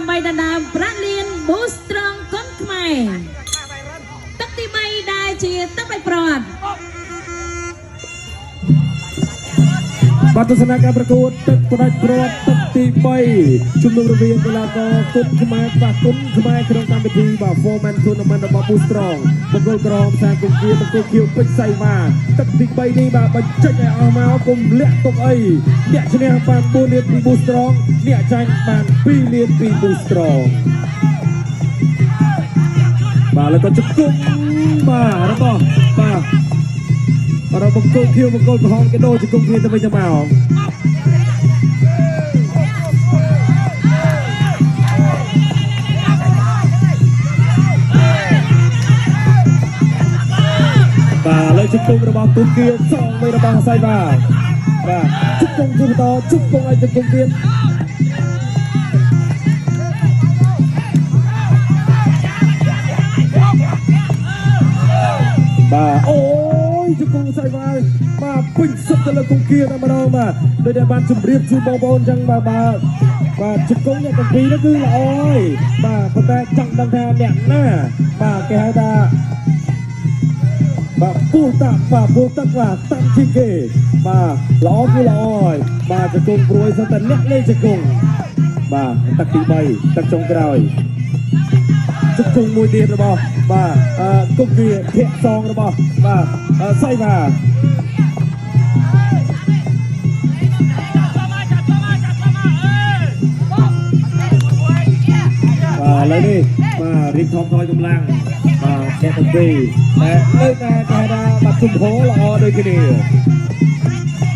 ដើម្បីដណ្ដើមប្រាក់លាន Boost Strong គុនខ្មែរទឹកទី3ដែលជាទឹកបៃប្រវត្តិបាទទស្សនការប្រកួតទឹកផ្ដាច់ព្រាត់ទឹកទី3ជំនុំរវាងកីឡាករគុនខ្មែរបាទគុនខ្មែរក្នុងកម្មវិធីបាទ Foreman Tournament របស់ Boost Strong បង្គោលក្រហមសាគុំគៀបង្គោលខៀវពេជ្រសៃវ៉ាទឹកទី3នេះបាទបញ្ចេញឲ្យអស់មកគុំលាក់ទុកអីអ្នកឈ្នះបាន4លានពី Boost Strong អ្នកចាញ់បាន2លានពី Boost Strong បាទแล้วก็ជង្គង់បាទរបស់បាទបង្គោលខៀវបង្គោលក្រហមគេដូរជង្គង់គ្នាទៅវិញទៅមកបាទលើជង្គង់របស់គុំគៀសងមួយរបស់សៃវ៉ាបាទជង្គង់ទៅបន្តជង្គង់ឲ្យជង្គង់ទៀតបាទអូជង្គង់សៃវ៉ាបាទពេញសុទ្ធទៅលើគុំគៀតែម្ដងបាទដោយតែបានជម្រាបជូនបងប្អូនអញ្ចឹងបាទជង្គង់អ្នកទាំងពីរនោះគឺល្អហើយបាទប៉ុន្តែចង់ដឹងថាអ្នកណាបាទគេហៅថាបាទពូតាក់បាទតាំងជាងគេបាទល្អគឺល្អហើយបាទជង្គង់ព្រួយសិនតែអ្នកលេងជង្គង់បាទទឹកទី3ទឹកចុងក្រោយជង្គង់មួយទៀតរបស់បាទគុំគៀធាក់សងរបស់បាទសៃវ៉ាឥឡូវនេះបាទរៀបថមថយកម្លាំងបាទអ្នកទាំងពីរតែនៅតែគេថាបាទជំហរល្អដូចគ្នា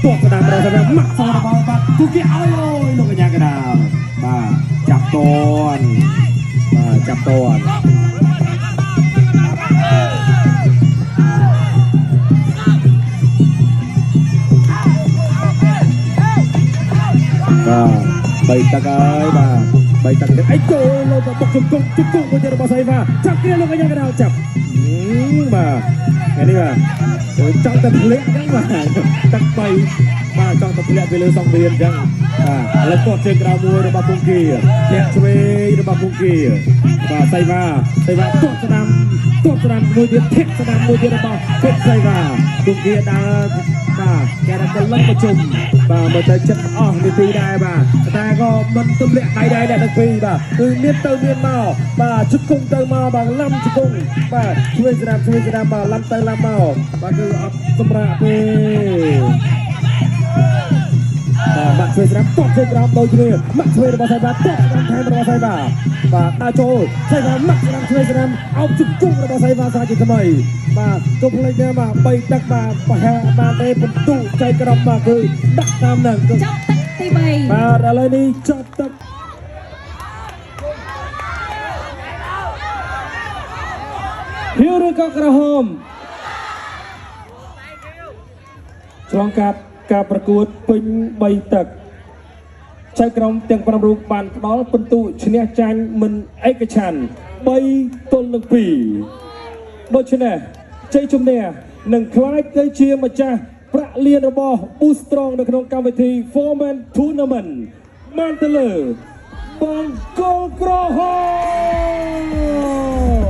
ទោះស្ដាប់រកថាម៉ាក់សរបស់បាទគូគេឲ្យអើយលោកកញ្ញាកណ្ដាលបាទចាប់តនបាទចាប់តនបាទ3ទឹកហើយបាទ3ទឹកទៀតអីគោលោកទៅបុកជង្គង់មួយទៀតរបស់សៃវ៉ាចាប់គ្នាលោកកញ្ញាកណ្ដាលចាប់បាទនេះបាទចង់តែធ្លាក់អញ្ចឹងបាទទឹក3បាទចង់តែធ្លាក់ទៅលើសង្វៀនអញ្ចឹងបាទឥឡូវគាត់ជើងក្រៅមួយរបស់គុំគៀធាក់ឆ្វេងរបស់គុំគៀបាទសៃវ៉ាទាត់ស្ដាំមួយទៀតធាក់ស្ដាំមួយទៀតរបស់ពេជ្រសៃវ៉ាគុំគៀដើរបាទគេđãកលឹងប្រជុំបាទមើលទៅចិត្តអស់នាទីដែរបាទតែក៏មិនទម្លាក់ដៃដែរអ្នកទាំងពីរបាទគឺមានទៅមានមកបាទជង្គង់ទៅមកបាទឡំជង្គង់បាទជួយស្ដាប់បាទឡំទៅឡំមកបាទគឺអត់សម្រាប់ទេបាទជួយស្ដាប់តោះជួយក្រោមដូចគ្នាមកជួយរបស់សៃវ៉ាតោះតាមថែមរបស់សៃវ៉ាបាទដើរចូលសៃវ៉ាមកជួយស្ដាប់អោបជង្គង់របស់សៃវ៉ាសាជាថ្មីបាទជុំលេងបាទ3ទឹកបាទប្រហែលបានទេបន្ទុចៃក្រមបាទគឺដាក់តាមនឹងចប់ទឹកទី3បាទឥឡូវនេះចប់ទឹកហៀវឬក៏ក្រហមឆ្លងកាត់ការប្រកួតពេញ3ទឹកចៅក្រមទាំង5រូបបានផ្ដល់ពិន្ទុឈ្នះចាញ់មិនឯកច្ឆន្ទ3-2ដូច្នេះជ័យជំនះនឹងក្លាយទៅជាម្ចាស់ប្រាក់លានរបស់ Boost Strong នៅក្នុងកម្មវិធី Foreman Tournament បានទៅលើបង្គោលក្រហម